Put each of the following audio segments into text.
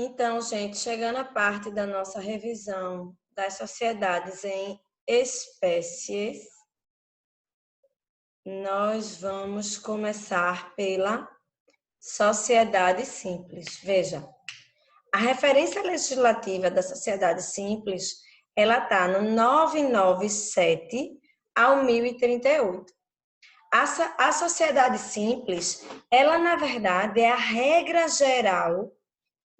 Então, gente, chegando à parte da nossa revisão das sociedades em espécies, nós vamos começar pela sociedade simples. Veja, a referência legislativa da sociedade simples, ela está no 997 ao 1038. A sociedade simples, ela na verdade é a regra geral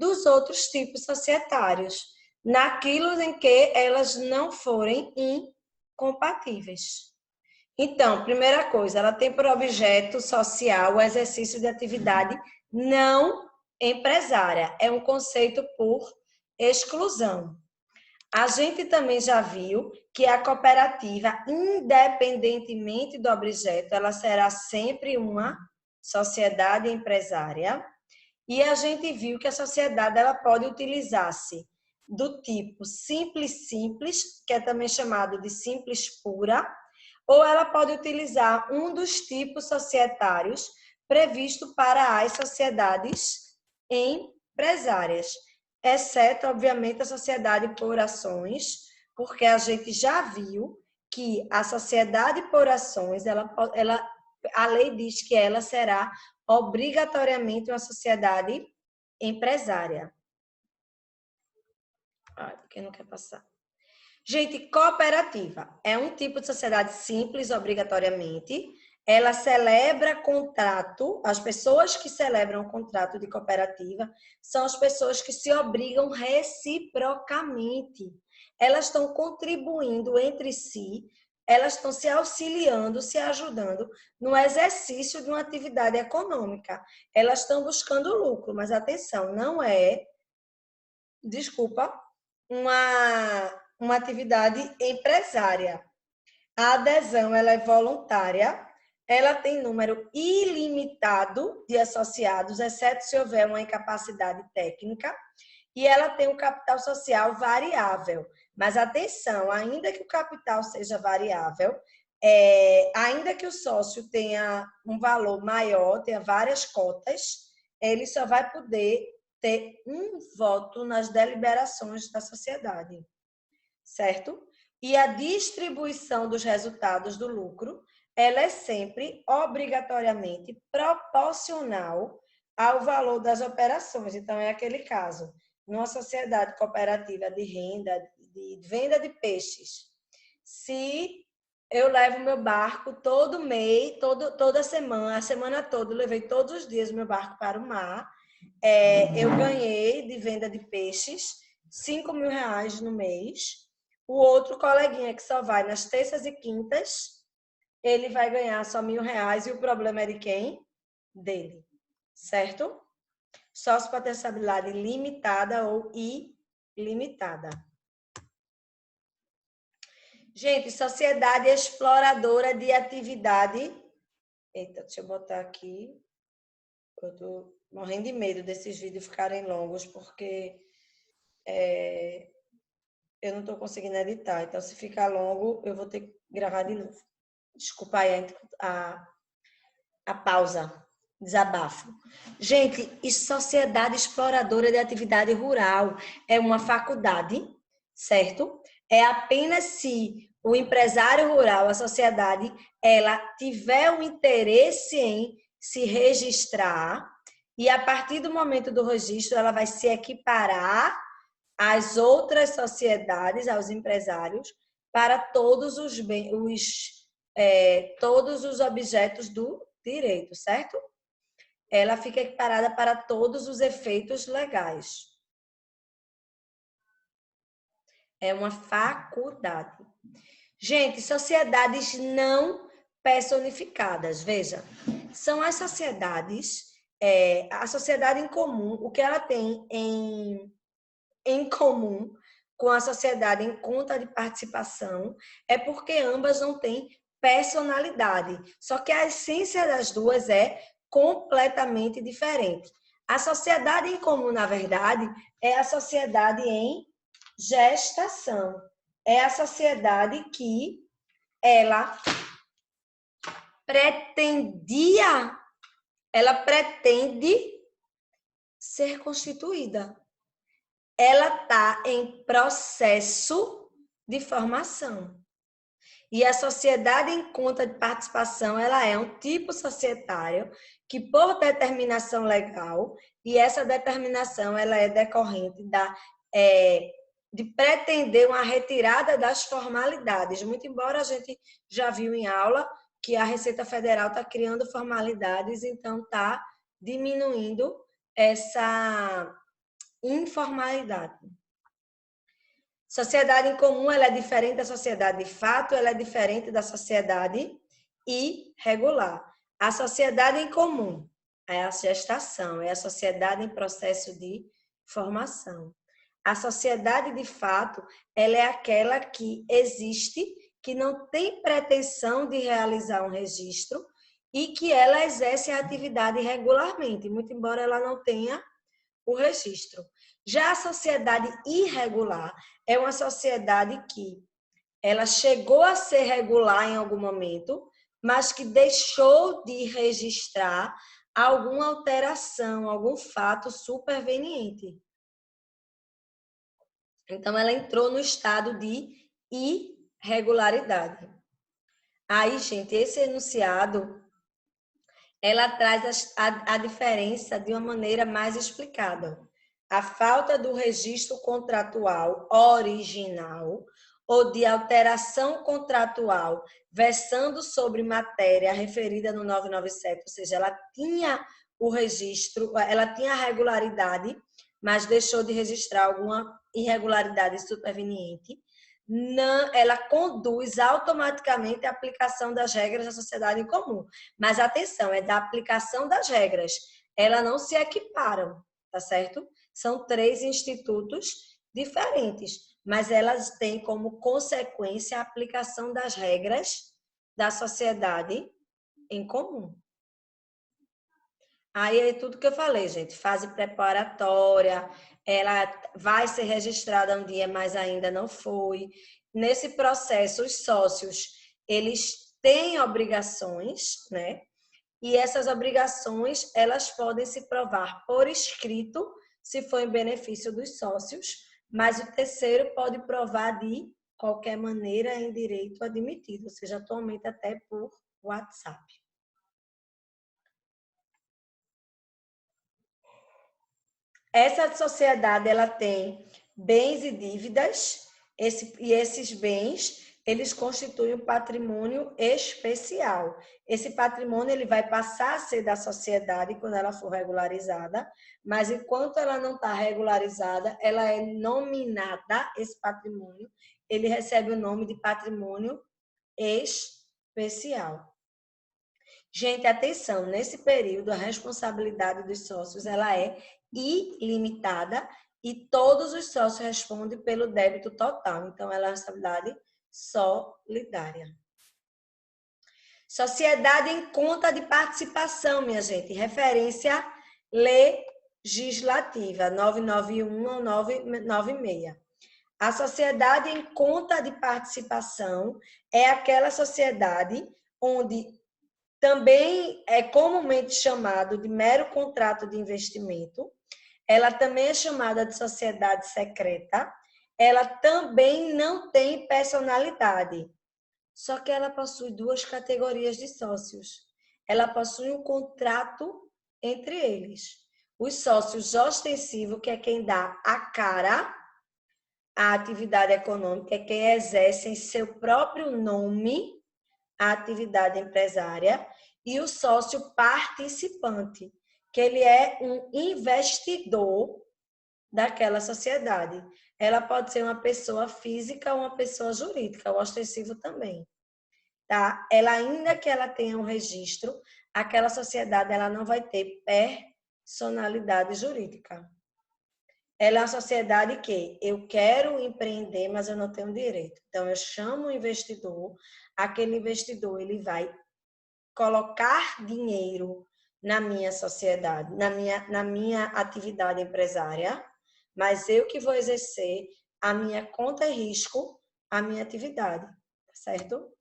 dos outros tipos societários, naquilo em que elas não forem incompatíveis. Então, primeira coisa, ela tem por objeto social o exercício de atividade não empresária. É um conceito por exclusão. A gente também já viu que a cooperativa, independentemente do objeto, ela será sempre uma sociedade empresária. E a gente viu que a sociedade ela pode utilizar-se do tipo simples, que é também chamado de simples pura, ou ela pode utilizar um dos tipos societários previsto para as sociedades empresárias, exceto, obviamente, a sociedade por ações, porque a gente já viu que a sociedade por ações, a lei diz que ela será obrigatoriamente uma sociedade empresária. Quem não quer passar? Gente, cooperativa é um tipo de sociedade simples, obrigatoriamente. Ela celebra contrato, as pessoas que celebram contrato de cooperativa são as pessoas que se obrigam reciprocamente. Elas estão contribuindo entre si, elas estão se auxiliando, se ajudando no exercício de uma atividade econômica. Elas estão buscando lucro, mas atenção, não é, uma atividade empresária. A adesão ela é voluntária, ela tem número ilimitado de associados, exceto se houver uma incapacidade técnica, e ela tem um capital social variável. Mas atenção, ainda que o capital seja variável, ainda que o sócio tenha um valor maior, tenha várias cotas, ele só vai poder ter um voto nas deliberações da sociedade, certo? E a distribuição dos resultados do lucro, ela é sempre obrigatoriamente proporcional ao valor das operações. Então, é aquele caso, numa sociedade cooperativa de renda, de venda de peixes, se eu levo meu barco todo mês, toda semana, a semana toda, eu levei todos os dias meu barco para o mar, eu ganhei de venda de peixes 5 mil reais no mês. O outro coleguinha que só vai nas terças e quintas, ele vai ganhar só 1.000 reais e o problema é de quem? Dele, certo? Sócio-potencialidade limitada ou ilimitada. Gente, sociedade exploradora de atividade. Eita, deixa eu botar aqui. Eu tô morrendo de medo desses vídeos ficarem longos, porque eu não estou conseguindo editar. Então, se ficar longo, eu vou ter que gravar de novo. Desculpa aí a pausa, desabafo. Gente, e sociedade exploradora de atividade rural é uma faculdade, certo? É apenas se o empresário rural, a sociedade, ela tiver o interesse em se registrar e a partir do momento do registro ela vai se equiparar às outras sociedades, aos empresários, para todos todos os objetos do direito, certo? Ela fica equiparada para todos os efeitos legais. É uma faculdade. Gente, sociedades não personificadas, veja, são as sociedades, a sociedade em comum, o que ela tem em comum com a sociedade em conta de participação é porque ambas não têm personalidade. Só que a essência das duas é completamente diferente. A sociedade em comum, na verdade, é a sociedade em gestação. É a sociedade que ela pretende ser constituída. ela está em processo de formação. E a sociedade em conta de participação, ela é um tipo societário que, por determinação legal, e essa determinação ela é decorrente de pretender uma retirada das formalidades. Muito embora a gente já viu em aula que a Receita Federal está criando formalidades, então está diminuindo essa informalidade. Sociedade em comum, ela é diferente da sociedade de fato, ela é diferente da sociedade irregular. A sociedade em comum é a gestação, é a sociedade em processo de formação. A sociedade de fato, ela é aquela que existe, que não tem pretensão de realizar um registro e que ela exerce a atividade regularmente, muito embora ela não tenha o registro. Já a sociedade irregular é uma sociedade que ela chegou a ser regular em algum momento, mas que deixou de registrar alguma alteração, algum fato superveniente. Então, ela entrou no estado de irregularidade. Aí, gente, esse enunciado, ela traz a diferença de uma maneira mais explicada. A falta do registro contratual original ou de alteração contratual versando sobre matéria referida no 997, ou seja, ela tinha o registro, ela tinha a regularidade, mas deixou de registrar alguma irregularidade superveniente, não, ela conduz automaticamente à aplicação das regras da sociedade em comum. Mas atenção, é da aplicação das regras. Elas não se equiparam, tá certo? São 3 institutos diferentes, mas elas têm como consequência a aplicação das regras da sociedade em comum. Aí é tudo que eu falei, gente. Fase preparatória, ela vai ser registrada um dia, mas ainda não foi. Nesse processo, os sócios, eles têm obrigações, né? E essas obrigações, elas podem se provar por escrito, se for em benefício dos sócios, mas o terceiro pode provar de qualquer maneira em direito admitido, ou seja, atualmente até por WhatsApp. Essa sociedade, ela tem bens e dívidas, e esses bens, eles constituem um patrimônio especial. Esse patrimônio, ele vai passar a ser da sociedade quando ela for regularizada, mas enquanto ela não está regularizada, ela é nominada, esse patrimônio, ele recebe o nome de patrimônio especial. Gente, atenção, nesse período a responsabilidade dos sócios ela é ilimitada e todos os sócios respondem pelo débito total. Então, ela é uma responsabilidade solidária. Sociedade em conta de participação, minha gente, referência legislativa 991 ou 996. A sociedade em conta de participação é aquela sociedade onde também é comumente chamado de mero contrato de investimento. Ela também é chamada de sociedade secreta. Ela também não tem personalidade. Só que ela possui 2 categorias de sócios. Ela possui um contrato entre eles. Os sócios ostensivos, que é quem dá a cara à atividade econômica, é quem exerce em seu próprio nome a atividade empresária, e o sócio participante, que ele é um investidor daquela sociedade. Ela pode ser uma pessoa física ou uma pessoa jurídica, o ostensivo também. Tá? Ela, ainda que ela tenha um registro, aquela sociedade ela não vai ter personalidade jurídica. Ela é uma sociedade que eu quero empreender, mas eu não tenho direito. Então, eu chamo o investidor, aquele investidor ele vai colocar dinheiro na minha sociedade, na minha atividade empresária, mas eu que vou exercer a minha conta e risco, a minha atividade, certo?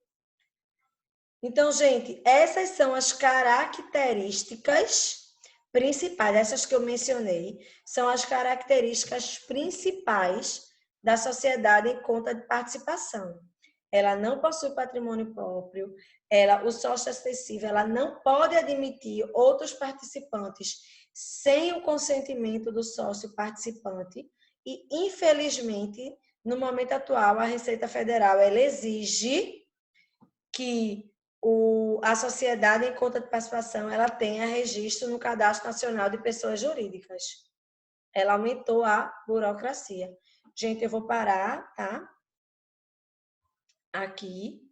Então, gente, essas são as características principais, essas que eu mencionei, são as características principais da sociedade em conta de participação. Ela não possui patrimônio próprio, o sócio acessível, ela não pode admitir outros participantes sem o consentimento do sócio participante e, infelizmente, no momento atual, a Receita Federal ela exige que a sociedade em conta de participação ela tenha registro no Cadastro Nacional de Pessoas Jurídicas. Ela aumentou a burocracia. Gente, eu vou parar, tá? Aqui.